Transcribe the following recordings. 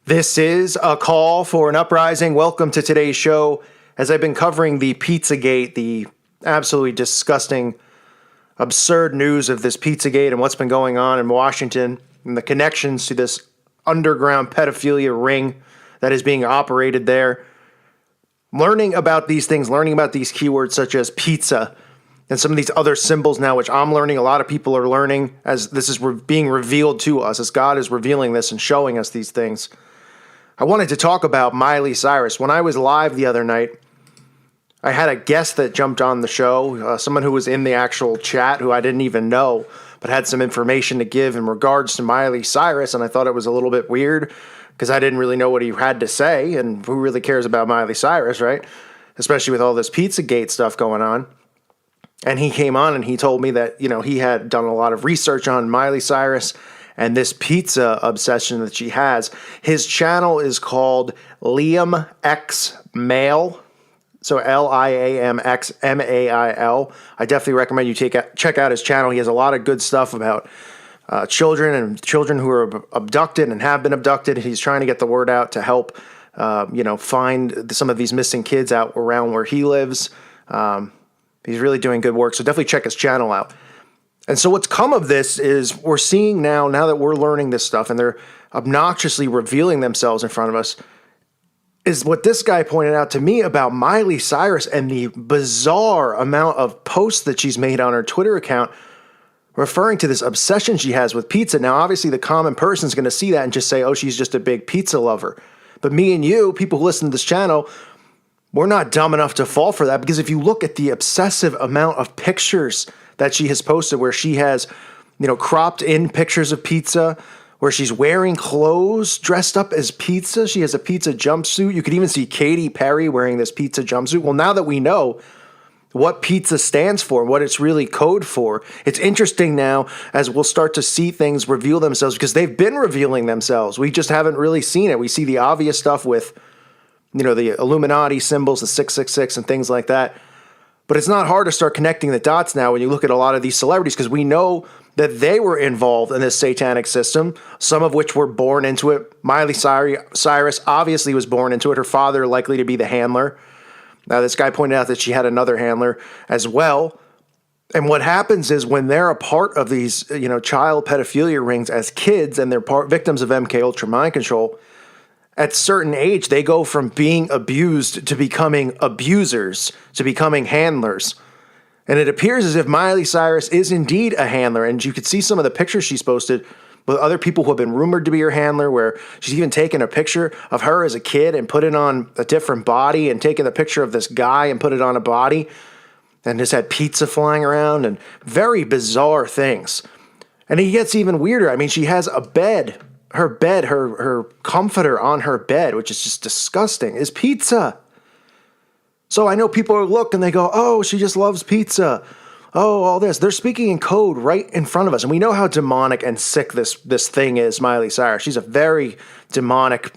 This is a call for an uprising. Welcome to today's show. As I've been covering the Pizzagate, the absolutely disgusting, absurd news of this Pizzagate and what's been going on in Washington and the connections to this underground pedophilia ring that is being operated there. Learning about these things, learning about these keywords such as pizza and some of these other symbols now, which I'm learning, a lot of people are learning as this is being revealed to us, as God is revealing this and showing us these things. I wanted to talk about Miley Cyrus. When I was live the other night, I had a guest that jumped on the show, someone who was in the actual chat who I didn't even know, but had some information to give in regards to Miley Cyrus, and I thought it was a little bit weird because I didn't really know what he had to say, and who really cares about Miley Cyrus, right? Especially with all this Pizzagate stuff going on. And he came on and he told me that, he had done a lot of research on Miley Cyrus and this pizza obsession that she has. His channel is called Liam X Mail. So LIAMXMAIL. I definitely recommend you check out his channel. He has a lot of good stuff about children and children who are abducted and have been abducted. He's trying to get the word out to help, find some of these missing kids out around where he lives. He's really doing good work. So definitely check his channel out. And so what's come of this is we're seeing now that we're learning this stuff and they're obnoxiously revealing themselves in front of us, is what this guy pointed out to me about Miley Cyrus and the bizarre amount of posts that she's made on her Twitter account referring to this obsession she has with pizza. Now, obviously, the common person's going to see that and just say, oh, she's just a big pizza lover. But me and you, people who listen to this channel, we're not dumb enough to fall for that, because if you look at the obsessive amount of pictures that she has posted where she has, cropped in pictures of pizza, where she's wearing clothes dressed up as pizza. She has a pizza jumpsuit. You could even see Katy Perry wearing this pizza jumpsuit. Well, now that we know what pizza stands for, what it's really code for, it's interesting now as we'll start to see things reveal themselves, because they've been revealing themselves. We just haven't really seen it. We see the obvious stuff with, the Illuminati symbols, the 666 and things like that. But it's not hard to start connecting the dots now when you look at a lot of these celebrities, because we know that they were involved in this satanic system, some of which were born into it. Miley Cyrus obviously was born into it. Her father likely to be the handler. Now, this guy pointed out that she had another handler as well. And what happens is when they're a part of these, child pedophilia rings as kids and they're victims of MK Ultra mind control, at a certain age, they go from being abused to becoming abusers, to becoming handlers. And it appears as if Miley Cyrus is indeed a handler. And you could see some of the pictures she's posted with other people who have been rumored to be her handler, where she's even taken a picture of her as a kid and put it on a different body, and taken a picture of this guy and put it on a body, and just had pizza flying around and very bizarre things. And it gets even weirder. I mean, she has a bed. Her comforter on her bed, which is just disgusting, is pizza. So I know people look and they go, oh, she just loves pizza. Oh, all this. They're speaking in code right in front of us. And we know how demonic and sick this thing is, Miley Cyrus. She's a very demonic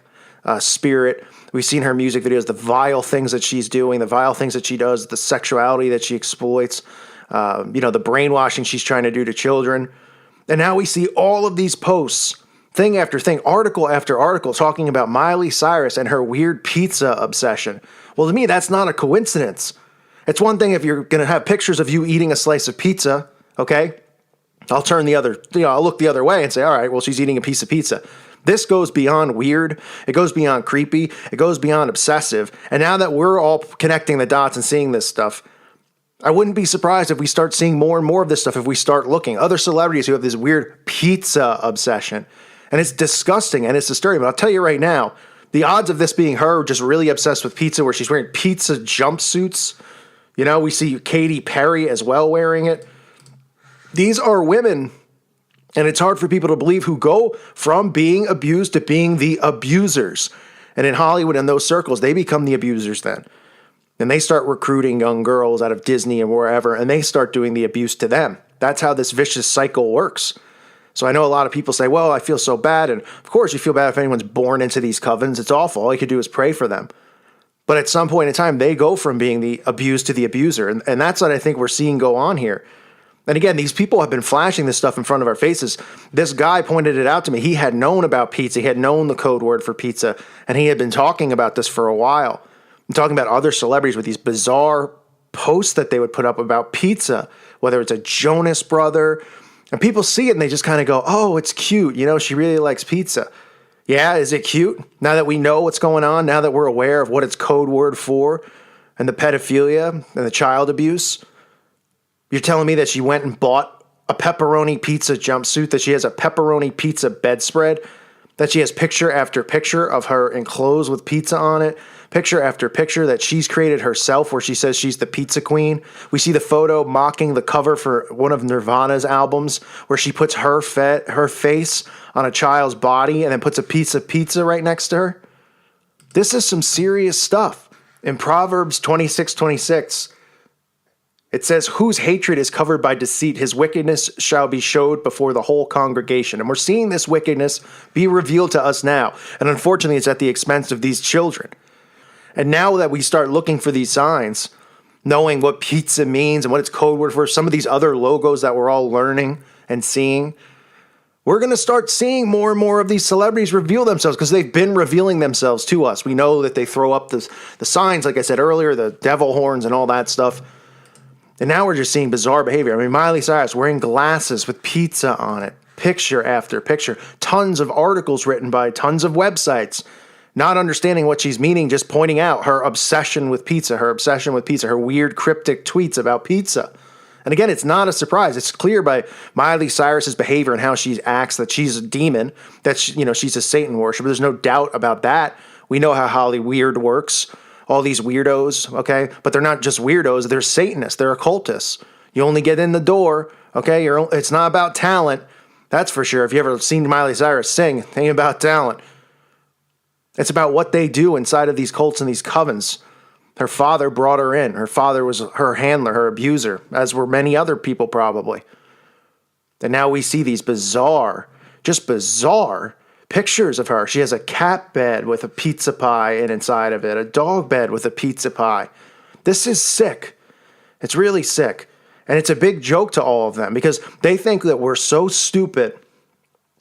spirit. We've seen her music videos, the vile things that she's doing, the vile things that she does, the sexuality that she exploits, the brainwashing she's trying to do to children. And now we see all of these posts, thing after thing, article after article, talking about Miley Cyrus and her weird pizza obsession. Well, to me, that's not a coincidence. It's one thing if you're going to have pictures of you eating a slice of pizza, okay? I'll turn I'll look the other way and say, all right, well, she's eating a piece of pizza. This goes beyond weird. It goes beyond creepy. It goes beyond obsessive. And now that we're all connecting the dots and seeing this stuff, I wouldn't be surprised if we start seeing more and more of this stuff if we start looking. Other celebrities who have this weird pizza obsession. And it's disgusting and it's disturbing. But I'll tell you right now, the odds of this being her just really obsessed with pizza, where she's wearing pizza jumpsuits. We see Katy Perry as well wearing it. These are women, and it's hard for people to believe, who go from being abused to being the abusers. And in Hollywood and those circles, they become the abusers then. And they start recruiting young girls out of Disney and wherever, and they start doing the abuse to them. That's how this vicious cycle works. So I know a lot of people say, well, I feel so bad. And of course you feel bad if anyone's born into these covens. It's awful. All you can do is pray for them. But at some point in time, they go from being the abused to the abuser. And that's what I think we're seeing go on here. And again, these people have been flashing this stuff in front of our faces. This guy pointed it out to me. He had known about pizza. He had known the code word for pizza. And he had been talking about this for a while. I'm talking about other celebrities with these bizarre posts that they would put up about pizza, whether it's a Jonas brother. And people see it and they just kind of go, oh, it's cute. You know, she really likes pizza. Yeah, is it cute? Now that we know what's going on, now that we're aware of what it's code word for, and the pedophilia and the child abuse, you're telling me that she went and bought a pepperoni pizza jumpsuit, that she has a pepperoni pizza bedspread, that she has picture after picture of her enclosed with pizza on it, picture after picture that she's created herself where she says she's the pizza queen. We see the photo mocking the cover for one of Nirvana's albums where she puts her face on a child's body and then puts a piece of pizza right next to her. This is some serious stuff. In Proverbs 26:26, it says, whose hatred is covered by deceit, his wickedness shall be showed before the whole congregation. And we're seeing this wickedness be revealed to us now. And unfortunately, it's at the expense of these children. And now that we start looking for these signs, knowing what pizza means and what its code word for some of these other logos that we're all learning and seeing, we're going to start seeing more and more of these celebrities reveal themselves because they've been revealing themselves to us. We know that they throw up the signs, like I said earlier, the devil horns and all that stuff. And now we're just seeing bizarre behavior. I mean, Miley Cyrus wearing glasses with pizza on it, picture after picture, tons of articles written by tons of websites, not understanding what she's meaning, just pointing out her obsession with pizza, her weird cryptic tweets about pizza. And again, it's not a surprise. It's clear by Miley Cyrus's behavior and how she acts that she's a demon, that she's a Satan worshiper. There's no doubt about that. We know how Hollyweird works. All these weirdos, okay? But they're not just weirdos. They're Satanists. They're occultists. You only get in the door, okay? It's not about talent. That's for sure. If you ever seen Miley Cyrus sing, it ain't about talent. It's about what they do inside of these cults and these covens. Her father brought her in. Her father was her handler, her abuser, as were many other people probably. And now we see these bizarre pictures of her. She has a cat bed with a pizza pie inside of it, a dog bed with a pizza pie. This is sick. It's really sick. And it's a big joke to all of them because they think that we're so stupid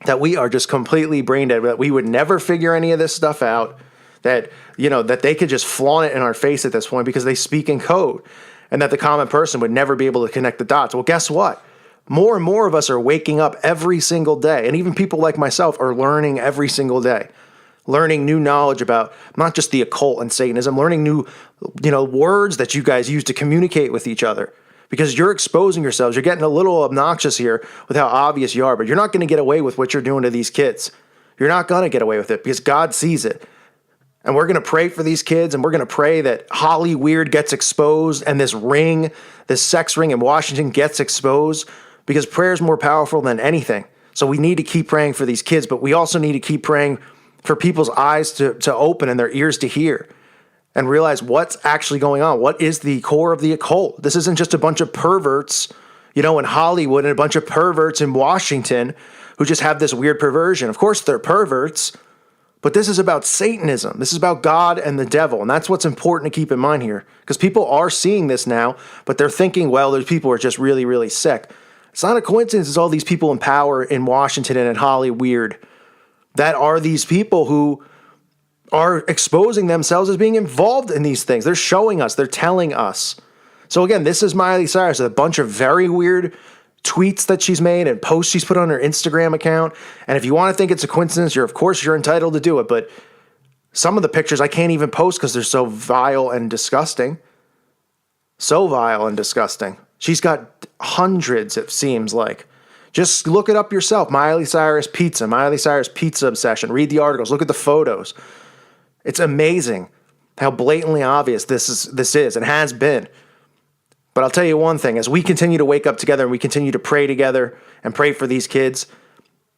that we are just completely brain dead, that we would never figure any of this stuff out, that they could just flaunt it in our face at this point because they speak in code, and that the common person would never be able to connect the dots. Well, guess what? More and more of us are waking up every single day. And even people like myself are learning every single day, learning new knowledge about not just the occult and Satanism, learning new, words that you guys use to communicate with each other because you're exposing yourselves. You're getting a little obnoxious here with how obvious you are, but you're not going to get away with what you're doing to these kids. You're not going to get away with it because God sees it. And we're going to pray for these kids, and we're going to pray that Hollyweird gets exposed and this sex ring in Washington gets exposed. Because prayer is more powerful than anything. So we need to keep praying for these kids, but we also need to keep praying for people's eyes to open and their ears to hear and realize what's actually going on. What is the core of the occult? This isn't just a bunch of perverts, in Hollywood and a bunch of perverts in Washington who just have this weird perversion. Of course, they're perverts, but this is about Satanism. This is about God and the devil. And that's what's important to keep in mind here because people are seeing this now, but they're thinking, well, those people are just really, really sick. It's not a coincidence. It's all these people in power in Washington and in Hollyweird that are these people who are exposing themselves as being involved in these things. They're showing us. They're telling us. So again, this is Miley Cyrus, a bunch of very weird tweets that she's made and posts she's put on her Instagram account. And if you want to think it's a coincidence, you're entitled to do it. But some of the pictures I can't even post because they're so vile and disgusting. So vile and disgusting. She's got hundreds, it seems like. Just look it up yourself. Miley Cyrus pizza obsession. Read the articles. Look at the photos. It's amazing how blatantly obvious this is and has been. But I'll tell you one thing. As we continue to wake up together and we continue to pray together and pray for these kids,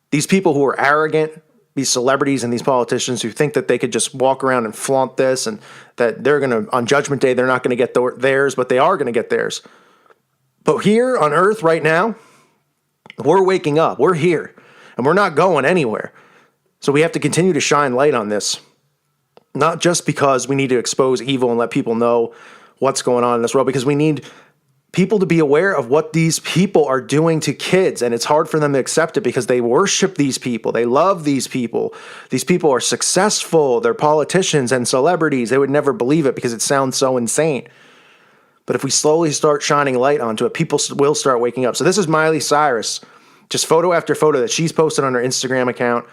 these people who are arrogant, these celebrities and these politicians who think that they could just walk around and flaunt this and that they're going to, on Judgment Day, they're not going to get theirs, but they are going to get theirs. But here on earth right now, we're waking up. We're here. And we're not going anywhere. So we have to continue to shine light on this. Not just because we need to expose evil and let people know what's going on in this world, because we need people to be aware of what these people are doing to kids. And it's hard for them to accept it because they worship these people. They love these people. These people are successful. They're politicians and celebrities. They would never believe it because it sounds so insane. But if we slowly start shining light onto it, people will start waking up. So this is Miley Cyrus, just photo after photo that she's posted on her Instagram account.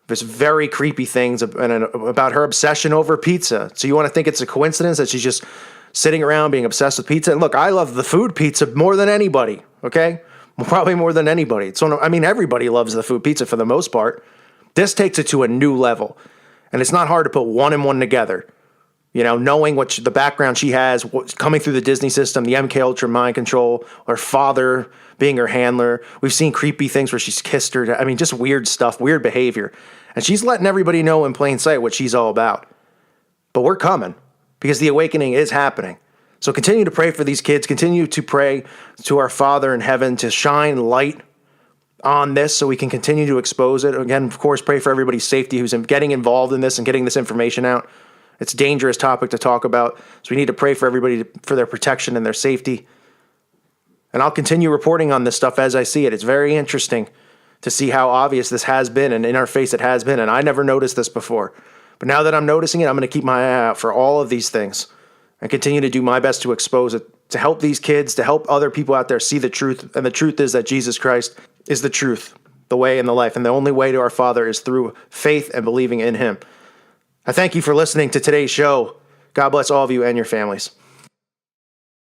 There's very creepy things about her obsession over pizza. So you want to think it's a coincidence that she's just sitting around being obsessed with pizza? And look, I love the food pizza more than anybody, okay? Probably more than anybody. Everybody loves the food pizza for the most part. This takes it to a new level. And it's not hard to put one and one together. You know, knowing what the background she has, what's coming through the Disney system, the MK Ultra mind control, her father being her handler. We've seen creepy things where she's kissed her. Just weird stuff, weird behavior. And she's letting everybody know in plain sight what she's all about. But we're coming because the awakening is happening. So continue to pray for these kids. Continue to pray to our Father in heaven to shine light on this so we can continue to expose it. Again, of course, pray for everybody's safety who's getting involved in this and getting this information out. It's a dangerous topic to talk about, so we need to pray for everybody for their protection and their safety. And I'll continue reporting on this stuff as I see it. It's very interesting to see how obvious this has been and in our face it has been, and I never noticed this before. But now that I'm noticing it, I'm going to keep my eye out for all of these things and continue to do my best to expose it, to help these kids, to help other people out there see the truth. And the truth is that Jesus Christ is the truth, the way, and the life. And the only way to our Father is through faith and believing in Him. I thank you for listening to today's show. God bless all of you and your families.